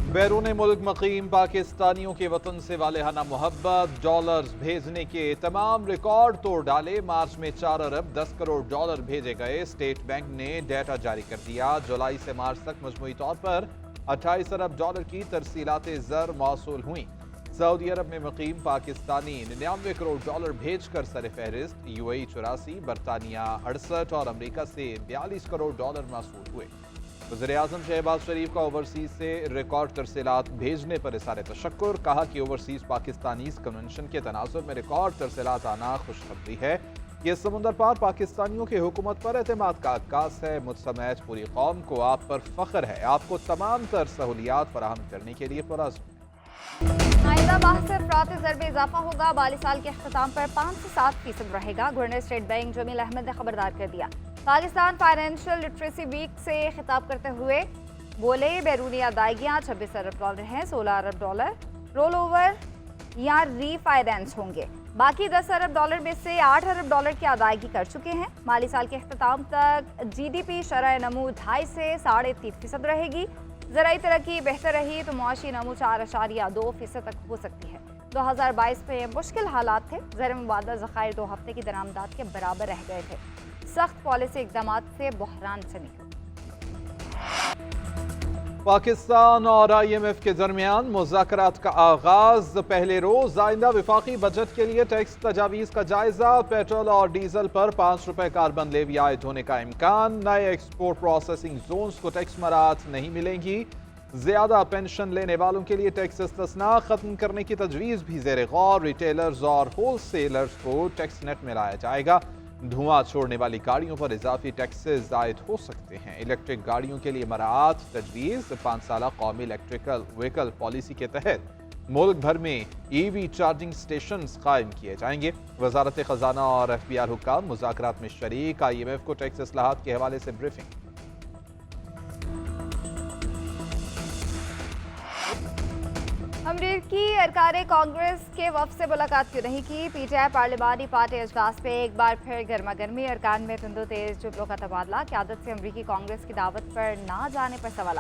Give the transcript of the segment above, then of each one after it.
बैरून मुल्क मकीम पाकिस्तानियों के वतन से वालेहाना मोहब्बत, डॉलर्स भेजने के तमाम रिकॉर्ड तोड़ डाले। मार्च में 4 अरब 10 करोड़ डॉलर भेजे गए। स्टेट बैंक ने डेटा जारी कर दिया। जुलाई से मार्च तक मजमूई तौर पर 28 अरब डॉलर की तरसीलात ज़र मौसूल हुई। सऊदी अरब में मुकीम पाकिस्तानी 99 करोड़ डॉलर भेज कर सर फहरिस्त। UAE 84, बरतानिया 68 और अमरीका से 42 करोड़ डॉलर मौसूल हुए। वज़ीर-ए-आज़म शहबाज शरीफ का ओवरसीज से रिकॉर्ड तरसीलात भेजने पर इज़हार तशक्कुर। कहा कि ओवरसीज पाकिस्तानी कन्वेंशन के तनासुब में रिकॉर्ड तरसीलात आना खुशखबरी है। ये समुंदर पार पाकिस्तानियों की हुकूमत पर एतमाद का अक्कास है। मुझ समेत पूरी कौम को आप पर फख्र है। आपको तमाम तर सहूलियात फराहम करने के लिए पुरअज़्म। आइंदा माह से अफराती ज़र में इजाफा होगा। माली साल के अख्ताम पर 5 से 7% रहेगा। Governor State Bank Jameel Ahmed ने खबरदार कर दिया। पाकिस्तान फाइनेंशियल लिटरेसी वीक से खिताब करते हुए बोले, बैरूनी अदायगियाँ 26 अरब डॉलर हैं। 16 अरब डॉलर रोल ओवर या रीफाइनेंस होंगे। बाकी 10 अरब डॉलर में से 8 अरब डॉलर की अदायगी कर चुके हैं। माली साल के अख्ताम तक GDP शरह नमू 2.5 से 3.5% रहेगी। ज़राई तरक्की बेहतर रही तो मुआशी नमू 4.2% तक हो सकती है। 2022 में मुश्किल हालात थे। ज़र मुबादला ज़खायर 2 हफ्ते की दरामदात के बराबर रह गए थे। सख्त पॉलिसी इक़दामात से बहरान से निकले। पाकिस्तान और IMF के दरमियान मुज़ाकरात का आगाज। पहले रोज आइंदा विफाकी बजट के लिए टैक्स तजावीज़ का जायजा। पेट्रोल और डीजल पर 5 रुपए कार्बन लेवी आयद होने का इम्कान। नए एक्सपोर्ट प्रोसेसिंग जोन्स को टैक्स मराहत नहीं मिलेंगी। ज्यादा पेंशन लेने वालों के लिए टैक्स इस्तिस्ना खत्म करने की तजवीज़ भी ज़ेर गौर। रिटेलर्स और होलसेलर्स को टैक्स नेट में लाया जाएगा। धुआं छोड़ने वाली गाड़ियों पर इजाफी टैक्सेस आयद हो सकते हैं। इलेक्ट्रिक गाड़ियों के लिए मराआत तजवीज़। 5 साला कौमी इलेक्ट्रिकल व्हीकल पॉलिसी के तहत मुल्क भर में EV चार्जिंग स्टेशन कायम किए जाएंगे। वजारत खजाना और FBR हुक्काम मुज़ाकरात में शरीक। IMF को टैक्स इस्लाहात के हवाले से ब्रीफिंग। अमरीकी अरकान कांग्रेस के वफ़द से मुलाकात क्यों नहीं की? PTI पार्लिमानी पार्टी इजलास पे एक बार फिर गर्मा गर्मी। अरकान में तंदो तेज जुमलों का तबादला। क़यादत से अमरीकी कांग्रेस की दावत पर ना जाने पर सवाल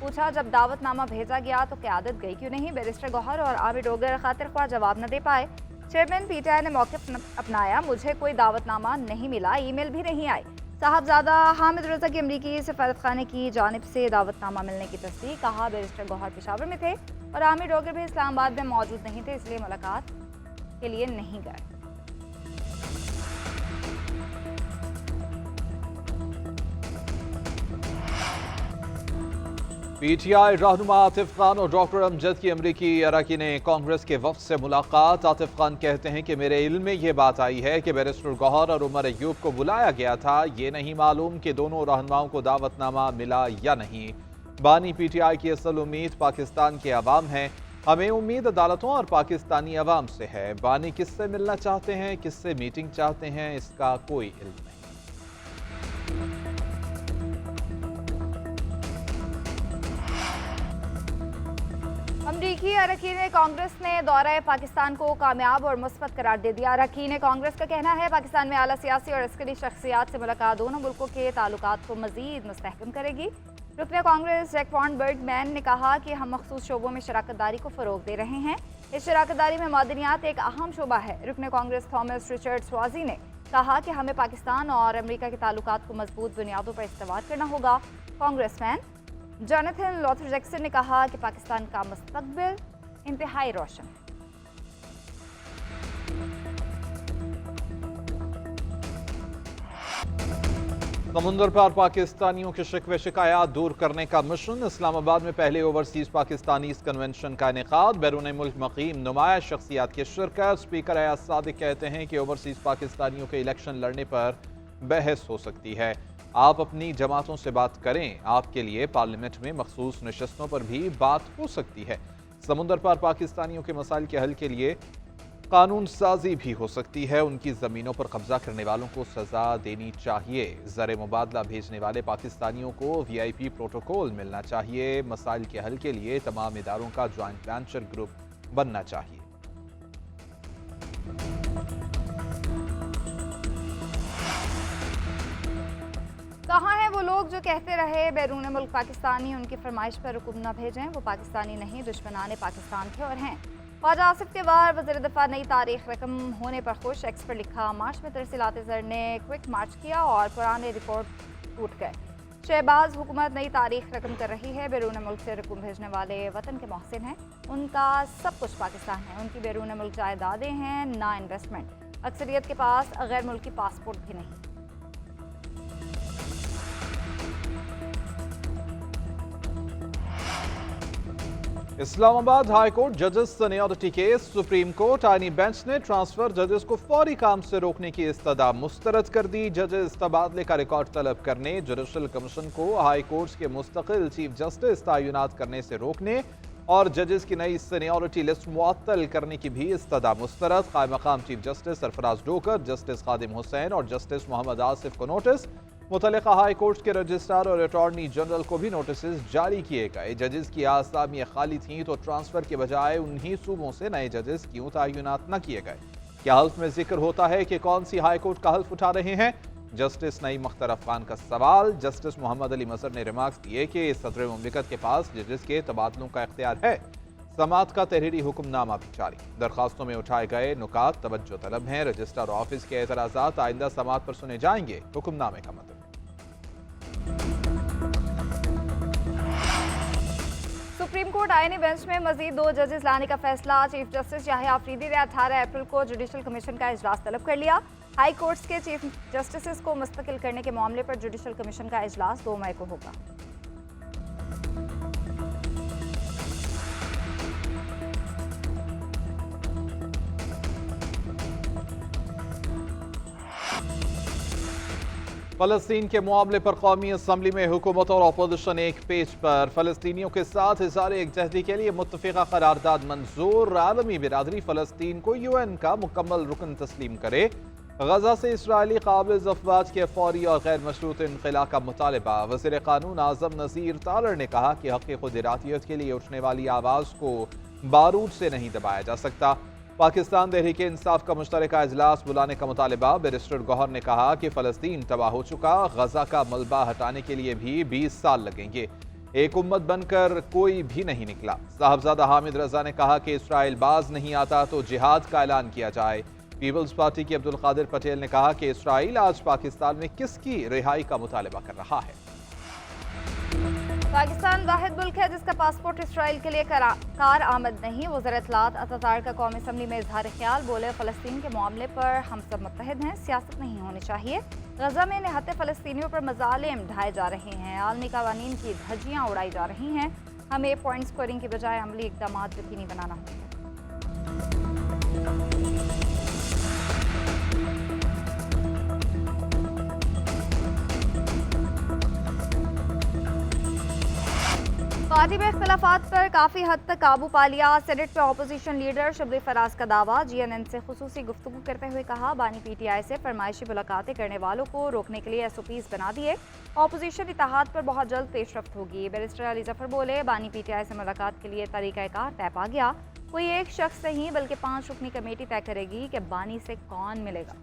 पूछा। जब दावतनामा भेजा गया तो क़यादत गई क्यों नहीं? बैरिस्टर गौहर और आमिर डोगर खातिर ख्वाह जवाब न दे पाए। चेयरमैन PTI ने मौक़िफ़ अपनाया। मुझे कोई दावतनामा नहीं मिला, ईमेल भी नहीं आई। साहबजादा हामिद रज़ा की अमरीकी सफारतखाने की जानिब से दावतनामा मिलने की तस्दीक। कहा, बैरिस्टर गौहर पेशावर में थे और आमिर डोगर भी इस्लामाबाद में मौजूद नहीं थे, इसलिए मुलाकात के लिए नहीं गए। PTI रहनुमा आतिफ खान और डॉक्टर अमजद की अमरीकी अरकान कांग्रेस के वफ़द से मुलाकात। आतिफ खान कहते हैं कि मेरे इल्म में ये बात आई है कि बैरिस्टर गौहर और उमर अयूब को बुलाया गया था। ये नहीं मालूम कि दोनों रहनुमाओं को दावतनामा मिला या नहीं। बानी PTI की असल उम्मीद पाकिस्तान के अवाम है। हमें उम्मीद अदालतों और पाकिस्तानी अवाम से है। बानी किससे मिलना चाहते हैं, किससे मीटिंग चाहते हैं, इसका कोई इल्म नहीं। अमरीकी अरकान कांग्रेस ने दौरा पाकिस्तान को कामयाब और मुस्बत करार दे दिया। अरकान कांग्रेस का कहना है पाकिस्तान में आला सियासी और अस्करी शख्सियात से मुलाकात दोनों मुल्कों के ताल्लुकात को मजीद मुस्तहकम करेगी। रुकन कांग्रेस जैक वॉन बर्गमैन ने कहा कि हम मखसूस शोबों में शराकत दारी को फ़रोग दे रहे हैं। इस शराकत दारी में मादनियात एक अहम शोबा है। रुकन कांग्रेस थॉमस रिचर्ड स्वाजी ने कहा कि हमें पाकिस्तान और अमरीका के ताल्लुकात को मजबूत बुनियादों पर इस्तेमाल करना होगा। कांग्रेसमैन जोनाथन लॉथर जैक्सन ने कहा कि पाकिस्तान का मुस्तकबिल इंतहाई रोशन है। समुंदर पार पाकिस्तानियों के शिकवे शिकायत दूर करने का मिशन। इस्लामाबाद में पहले ओवरसीज पाकिस्तानी कन्वेंशन का इनेकाद। बैरून मुल्क मकीम नुमाया शख्सियात की शिरकत। स्पीकर अयाज सादिक कहते हैं कि ओवरसीज पाकिस्तानियों के इलेक्शन लड़ने पर बहस हो सकती है। आप अपनी जमातों से बात करें। आपके लिए पार्लियामेंट में मखसूस नशस्तों पर भी बात हो सकती है। समुंदर पार पाकिस्तानियों के मसाइल के हल के लिए कानून साजी भी हो सकती है। उनकी ज़मीनों पर कब्जा करने वालों को सज़ा देनी चाहिए। ज़र मुबादला भेजने वाले पाकिस्तानियों को VIP प्रोटोकॉल मिलना चाहिए। मसाइल के हल के लिए तमाम इदारों का ज्वाइंट वेंचर ग्रुप बनना चाहिए। कहाँ है वो वो लोग जो कहते रहे बैरून मुल्क पाकिस्तानी उनकी फरमाइश पर रुकूम न भेजें, वो पाकिस्तानी नहीं दुश्मनाने पाकिस्तान थे और हैं। ख्वाजा आसिफ के वार वज़ीर दफ़ा नई तारीख रकम होने पर खुश, एक्स पर लिखा। मार्च में तरसीलात ज़र ने क्विक मार्च किया और पुराने रिकॉर्ड टूट गए। शहबाज हुकूमत नई तारीख रकम कर रही है। बैरून मुल्क से रकूम भेजने वाले वतन के मोहसिन हैं, उनका सब कुछ पाकिस्तान है, उनकी बैरून मुल्क जायदादें हैं ना इन्वेस्टमेंट। अक्सरियत के पास गैर मुल्की पासपोर्ट भी नहीं। इस्लामाबाद हाई कोर्ट जजेस सीनियरिटी केस सुप्रीम कोर्ट आईनी बेंच ने ट्रांसफर जजेस को फौरी काम से रोकने की इस्तदा मुस्तरद कर दी। जजेस तबादले का रिकॉर्ड तलब करने, जुडिशल कमीशन को हाई कोर्ट्स के मुस्तकिल चीफ जस्टिस तैनात करने से रोकने और जजेस की नई सीनियरिटी लिस्ट मुअत्तल करने की भी इस्तदा मुस्तरद। कायम मकाम chief justice Sarfaraz Dogar, justice Khadim Hussain और जस्टिस मोहम्मद आसिफ को नोटिस, मुतल्लिका हाई कोर्ट के रजिस्ट्रार और अटॉर्नी जनरल को भी नोटिस जारी किए गए। जजेस की आसामियां खाली थीं तो ट्रांसफर के बजाय उन्हीं सूबों से नए जजेस क्यों तैनात न किए गए? क्या हल्फ में जिक्र होता है कि कौन सी हाई कोर्ट का हल्फ उठा रहे हैं? जस्टिस नईम अख्तर अफगान का सवाल। जस्टिस मोहम्मद अली मजहर ने रिमार्क्स दिए कि सदर मुमलिकत के पास जजेस के तबादलों का इख्तियार है। समात का तहरीरी हुक्मनामा भी जारी। दरखास्तों में उठाए गए नुकात तवज्जो तलब हैं। रजिस्ट्रार ऑफिस के एतराज़ात आइंदा समात पर सुने जाएंगे। हुक्मनामे का मतलब सुप्रीम कोर्ट आईनी बेंच में मजीद 2 जजेस लाने का फैसला। चीफ जस्टिस याहिया अफरीदी ने 18 अप्रैल को जुडिशल कमीशन का इजलास तलब कर लिया। हाई कोर्ट्स के चीफ जस्टिस को मुस्तकिल करने के मामले पर जुडिशल कमीशन का इजलास 2 मई को होगा। फलस्तीन के मामले पर कौमी असम्बली में हुकूमत और अपोजिशन एक पेज पर। फलस्तीनियों के साथ इज़हार एकजहती के लिए मुत्तफ़िक़ा करारदाद मंजूर। आलमी बिरादरी फलस्तीन को UN का मुकम्मल रुकन तस्लीम करे। गजा से इसराइली काबिल अफवाज के फौरी और गैर मशरूत इनखला का मुतालबा। वज़ीर क़ानून आज़म नज़ीर तालर ने कहा कि हक़ ख़ुदरातियत के लिए उठने वाली आवाज़ को बारूद से नहीं दबाया जा सकता। पाकिस्तान तहरीक इंसाफ का मुश्तरका इजलास बुलाने का मुतालबा। बैरिस्टर गौहर ने कहा कि फ़लस्तीन तबाह हो चुका, गजा का मलबा हटाने के लिए भी 20 साल लगेंगे। एक उम्मत बनकर कोई भी नहीं निकला। साहबजादा हामिद रजा ने कहा कि इसराइल बाज नहीं आता तो जिहाद का ऐलान किया जाए। पीपल्स पार्टी के अब्दुल कादिर पटेल ने कहा कि इसराइल आज पाकिस्तान में किसकी रिहाई का मुतालबा कर रहा है? पाकिस्तान वाहिद मुल्क है जिसका पासपोर्ट इसराइल के लिए कार आमद नहीं। वज़ीर इत्तलात अतातार का कौमी असम्बली में इजहार ख्याल। बोले, फ़लस्तीन के मामले पर हम सब मुत्तहिद हैं, सियासत नहीं होनी चाहिए। गजा में निहत्ते फ़लस्तीनियों पर मज़ालिम ढाए जा रहे हैं, आलमी कवानीन की धज्जियाँ उड़ाई जा रही हैं। हमें पॉइंट स्कोरिंग की बजाय अमली इक़दाम यकीनी बनाना होंगे। पार्टी में इख्तलाफात पर काफ़ी हद तक काबू पा लिया। सेनेट में अपोजिशन लीडर शबली फराज का दावा। GNN से खुसूसी गुफ्तगू करते हुए कहा, बानी PTI से फरमाइशी मुलाकातें करने वालों को रोकने के लिए SOPs बना दिए। अपोजिशन इत्तेहाद पर बहुत जल्द पेशरफ्त होगी। बैरिस्टर अली जफर बोले, बानी PTI से मुलाकात के लिए तरीक़ाकार तय पा गया। कोई एक शख्स नहीं बल्कि 5 रुकनी कमेटी तय करेगी कि बानी से कौन मिलेगा।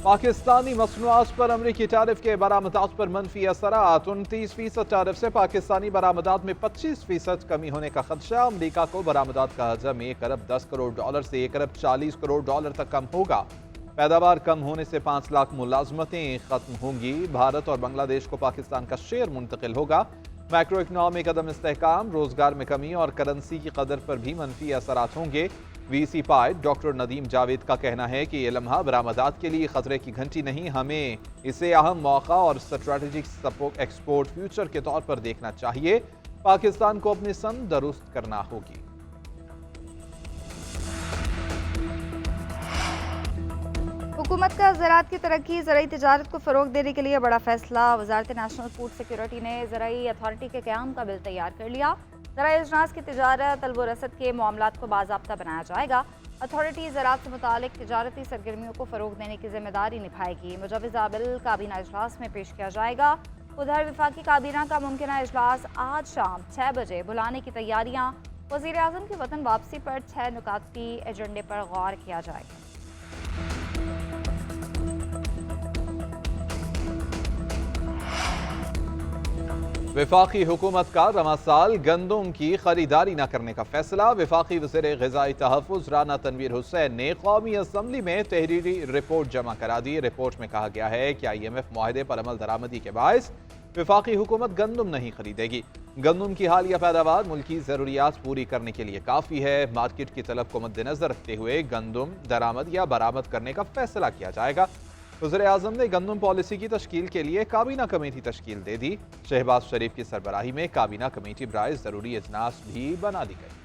पाकिस्तानी मसनूआत पर अमरीकी टैरिफ के बरामदात पर मनफी असरात। 29% टैरिफ से पाकिस्तानी बरामदात में 25% कमी होने का खदशा। अमरीका को बरामदात का हजम $1 अरब 10 करोड़ से $1 अरब 40 करोड़ तक कम होगा। पैदावार कम होने से 5 लाख मुलाजमतें खत्म होंगी। भारत और बांग्लादेश को पाकिस्तान का शेयर मुंतकिल होगा। मैक्रो इकनॉमिक कदम इस्तेहकाम, रोजगार में कमी और करेंसी की कदर पर भी मनफी असरात होंगे। VC pilot doctor Nadeem Javed का कहना है कि ये लम्हा बरामदात के लिए खतरे की घंटी नहीं, हमें इसे अहम मौका और स्ट्रेटेजिक एक्सपोर्ट फ्यूचर के तौर पर देखना चाहिए। पाकिस्तान को अपनी सन दुरुस्त करना होगी। हुकूमत का ज़राअत की तरक्की, ज़राई तिजारत को फ़रोग देने के लिए बड़ा फैसला। वज़ारत नेशनल फूड सिक्योरिटी ने ज़राई अथॉरिटी के क़याम का बिल तैयार कर लिया। ज़राई अजनास की तिजारत, तलब व रसद के मामलात को बाज़ाब्ता बनाया जाएगा। अथॉरिटी ज़राअत से मुतालिक तिजारती सरगर्मियों को फ़रोग देने की जिम्मेदारी निभाएगी। मुजवज़ा बिल काबीना इजलास में पेश किया जाएगा। उधर विफाकी काबीना का मुमकिन इजलास आज शाम 6 बजे बुलाने की तैयारियां। वज़ीर आज़म की वतन वापसी पर 6 नुकाती एजेंडे पर गौर किया जाएगा। वफाकी हुकूमत का रवा साल गंदम की खरीदारी न करने का फैसला। वफाकी वज़ीर ग़िज़ाई तहफ़्फ़ुज़ राना तनवीर हुसैन ने कौमी असम्बली में तहरीरी रिपोर्ट जमा करा दी। रिपोर्ट में कहा गया है कि IMF मुआहदे पर अमल दरामदी के बायस वफाकी हुकूमत गंदम नहीं खरीदेगी। गंदम की हालिया पैदावार मुल्की ज़रूरियात पूरी करने के लिए काफ़ी है। मार्केट की तलब को मद्देनजर रखते हुए गंदम दरामद या बरामद करने का फैसला किया जाएगा। वज़ीर आज़म ने गंदम पॉलिसी की तश्कील के लिए काबीना कमेटी तश्कील दे दी। शहबाज शरीफ की सरबराही में काबीना कमेटी बराए ज़रूरी इजलास भी बना दी गई।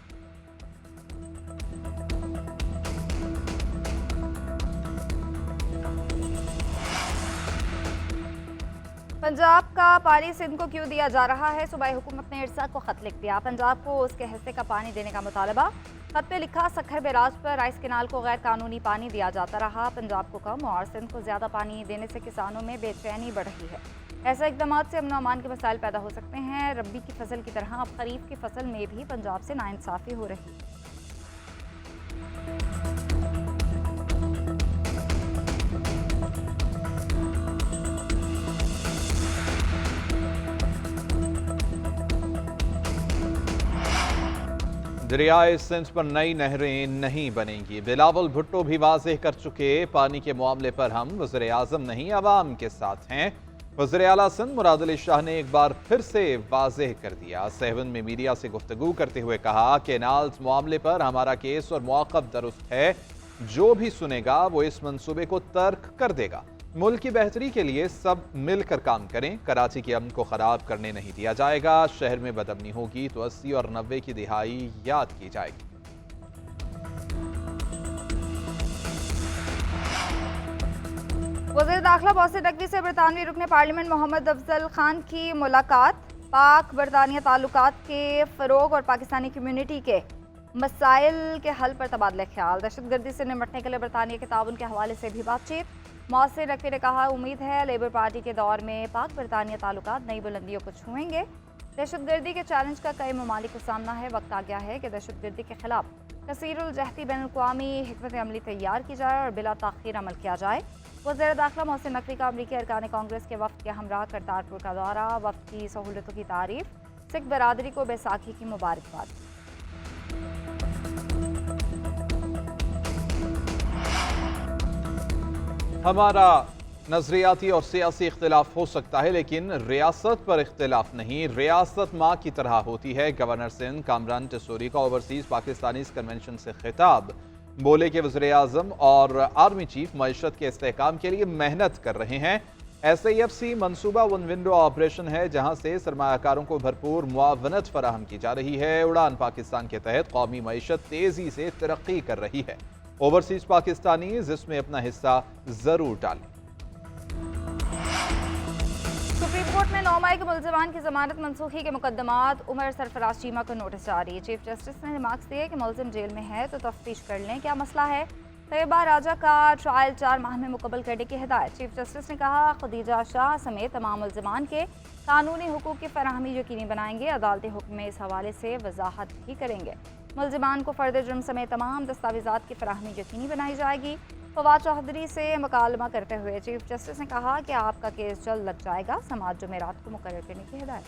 पंजाब का पानी सिंध को क्यों दिया जा रहा है? सूबाई हुकूमत ने इरसा को खत लिख दिया। पंजाब को उसके हिस्से का पानी देने का मुतालबा। खत पे लिखा, सखर बैराज पर राइस कैनाल को गैर कानूनी पानी दिया जाता रहा। पंजाब को कम और सिंध को ज़्यादा पानी देने से किसानों में बेचैनी बढ़ रही है। ऐसे इकदाम से अमन अमान के मसाइल पैदा हो सकते हैं। रबी की फसल की तरह अब खरीफ की फसल में भी पंजाब से नाइंसाफ़ी हो रही है। दरियाए सिंध पर नई नहरें नहीं बनेंगी। बिलावल भुट्टो भी वाज़ेह कर चुके, पानी के मामले पर हम वज़ीर आज़म नहीं अवाम के साथ हैं। वज़ीर आला सिंध मुराद अली शाह ने एक बार फिर से वाज़ेह कर दिया। सहवन में मीडिया से गुफ्तगू करते हुए कहा, कैनाल्स मामले पर हमारा केस और मौक़िफ़ दुरुस्त है। जो भी सुनेगा वो इस मंसूबे को तर्क कर देगा। मुल्क की बेहतरी के लिए सब मिलकर काम करें। कराची के अमन को ख़राब करने नहीं दिया जाएगा। शहर में बदअमनी होगी तो 80 और 90 की दिहाई याद की जाएगी। वज़ीर दाखिला मोहसिन नकवी से बरतानवी रुकने पार्लियामेंट मोहम्मद अफजल खान की मुलाकात। पाक बरतानिया ताल्लुकात के फ़रोग और पाकिस्तानी कम्यूनिटी के मसाइल के हल पर तबादला ख्याल। दहशतगर्दी से निपटने के लिए बरतानिया के ताउन के हवाले से भी बातचीत। मोहसिन नकवी ने कहा, उम्मीद है लेबर पार्टी के दौर में पाक बरतानिया ताल्लुकात नई बुलंदियों को छुएंगे। दहशतगर्दी के चैलेंज का कई ममालिक को सामना है। वक्त आ गया है कि दहशतगर्दी के खिलाफ कसीरुल जहती बैनुल-अक़वामी हिकमत अमली तैयार की जाए और बिला ताख़ीर अमल किया जाए। वज़ीर दाखिला मोहसिन नकवी का अमरीकी अरकान कांग्रेस के वफ़द के हमरा करतारपुर का दौरा। वफ़द की सहूलतों की तारीफ। सिख बरादरी को बैसाखी की मुबारकबाद। हमारा नजरियाती और सियासी इख्तिलाफ हो सकता है, लेकिन रियासत पर इख्तिलाफ नहीं। रियासत माँ की तरह होती है। गवर्नर सिंध कामरान टिसोरी का ओवरसीज पाकिस्तानी कन्वेंशन से खिताब। बोले कि वज़ीर आज़म और आर्मी चीफ मईशत के इस्तेहकाम के लिए मेहनत कर रहे हैं। SAFC मनसूबा वन विंडो ऑपरेशन है जहां से सरमायाकारों को भरपूर मुआवनत फराहम की जा रही है। उड़ान पाकिस्तान के तहत कौमी मईशत तेजी से तरक्की कर रही है। ओवरसीज पाकिस्तानी जिसमें अपना हिस्सा जरूर डालें। सुप्रीम कोर्ट में 9 मई के मुलजमान की जमानत मनसूखी के मुकदमात। उमर सरफराज चीमा को नोटिस जारी। चीफ जस्टिस ने रिमार्क्स दिए कि मुलजिम जेल में है तो तफ्तीश कर लें क्या मसला है। तैयबा राजा का ट्रायल 4 माह में मुकम्मल करने की हिदायत। चीफ जस्टिस ने कहा, खदीजा शाह समेत तमाम मुलजमान के कानूनी हुकूक की फराहमी यकीनी बनाएंगे। अदालती हुक्म में इस हवाले से वजाहत भी करेंगे। मुलजमान को फर्द जुर्म समेत तमाम दस्तावेजात की फराहमी यकीनी बनाई जाएगी। फवाद चौधरी से मुकालमा करते हुए चीफ जस्टिस ने कहा कि आपका केस जल्द लग जाएगा। समात जुमेरात को मुकर्रर करने की हिदायत।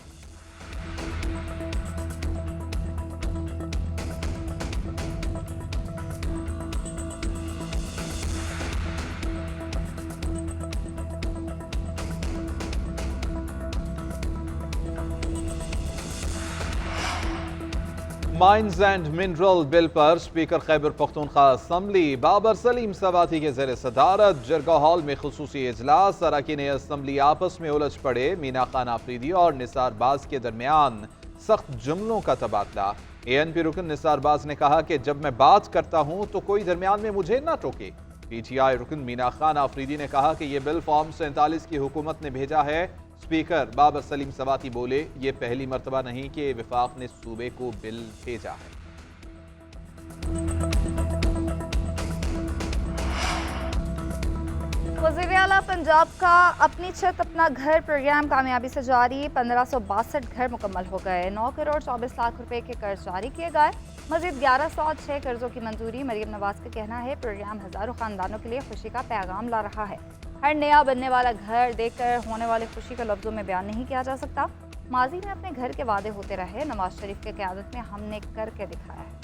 माइंस एंड मिनरल बिल पर स्पीकर खैबर पख्तूनख्वा असम्बली बाबर सलीम सवाती के ज़ेर सदारत जरगा हॉल में खुसूसी इजलास। अरकान असम्बली आपस में उलझ पड़े। मीना खान आफरीदी और निसार बाज के दरमियान सख्त जुमलों का तबादला। ANP रुकन निसार बाज ने कहा कि जब मैं बात करता हूं तो कोई दरमियान में मुझे ना टोके। PTI रुकन मीना खान आफरीदी ने कहा कि यह बिल फॉर्म 47 की हुकूमत ने भेजा है। स्पीकर बाबर सलीम सवाती बोले, ये पहली मर्तबा नहीं कि विफाक ने सूबे को बिल भेजा है। वज़ीर आला पंजाब का अपनी छत अपना घर प्रोग्राम कामयाबी से जारी। 1562 घर मुकम्मल हो गए। 9 करोड़ 24 लाख रुपए के कर्ज जारी किए गए। मजीद 1106 कर्जों की मंजूरी। मरीम नवाज का कहना है प्रोग्राम हज़ारों खानदानों के लिए खुशी का पैगाम ला रहा है। हर नया बनने वाला घर देखकर होने वाली खुशी को लफ्ज़ों में बयान नहीं किया जा सकता। माजी में अपने घर के वादे होते रहे, नवाज शरीफ की क़यादत में हमने करके दिखाया है।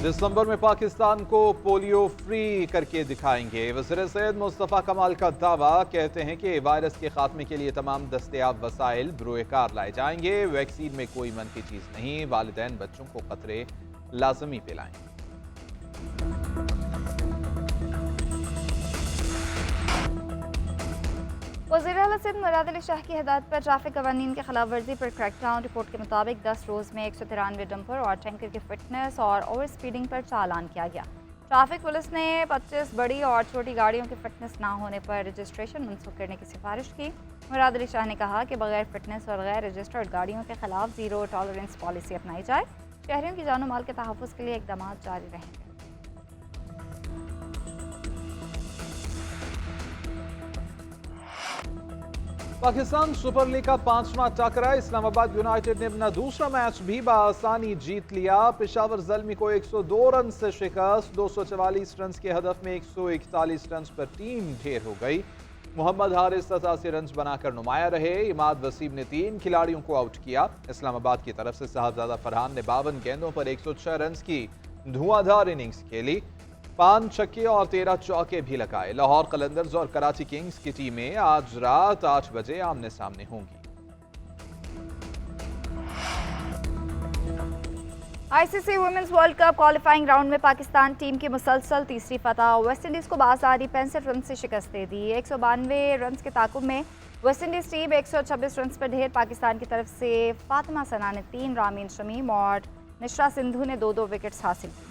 दिसंबर में पाकिस्तान को पोलियो फ्री करके दिखाएंगे। वज़ीर सैयद मुस्तफ़ा कमाल का दावा। कहते हैं कि वायरस के खात्मे के लिए तमाम दस्तयाब वसाइल बरोएकार लाए जाएंगे। वैक्सीन में कोई मनफी चीज़ नहीं। वालिदैन बच्चों को खतरे लाजमी पिलाएं। वज़ीर आला सिंध मुराद अली शाह की हिदायत पर ट्रैफिक कवानीन की खिलाफ वर्जी पर क्रैकडाउन। रिपोर्ट के मुताबिक 10 रोज़ में 193 डंपर और टैंकर की फिटनेस और ओवर स्पीडिंग पर चालान किया गया। ट्रैफिक पुलिस ने 25 बड़ी और छोटी गाड़ियों की फिटनेस ना होने पर रजिस्ट्रेशन मनसूख करने की सिफारिश की। मुराद अली शाह ने कहा कि बगैर फिटनेस और गैर रजिस्टर्ड गाड़ियों के खिलाफ ज़ीरो टॉलरेंस पॉलिसी अपनाई जाए। शहरियों की जानो माल के तहफ़्फ़ुज़ के लिए इक़दाम जारी रहेंगे। पाकिस्तान सुपर लीग का 5वां टकरा। इस्लामाबाद यूनाइटेड ने अपना दूसरा मैच भी बआसानी जीत लिया। पेशावर ज़ल्मी को 102 रन से शिकस्त। 244 रन के हदफ में 141 रन पर टीम ढेर हो गई। मोहम्मद हारिस 87 रन बनाकर नुमाया रहे। इमाद वसीम ने 3 खिलाड़ियों को आउट किया। इस्लामाबाद की तरफ से साहबजादा फरहान ने 52 गेंदों पर 106 रन की धुआंधार इनिंग्स खेली। 5 छक्के और 13 चौके भी लगाए। लाहौर कलंदर्स और कराची किंग्स की टीमें आज रात 8 बजे आमने सामने होंगी। ICC women's world cup qualifying round में पाकिस्तान टीम की मुसलसल तीसरी फतह। वेस्टइंडीज़ को बासानी 65 रन से शिकस्त दे दी। 192 रन के ताकुब में वेस्टइंडीज़ टीम 126 रन पर ढेर। पाकिस्तान की तरफ से फातिमा सना ने 3, रामीन शमीम और निशरा सिंधु ने 2-2 विकेट्स हासिल की।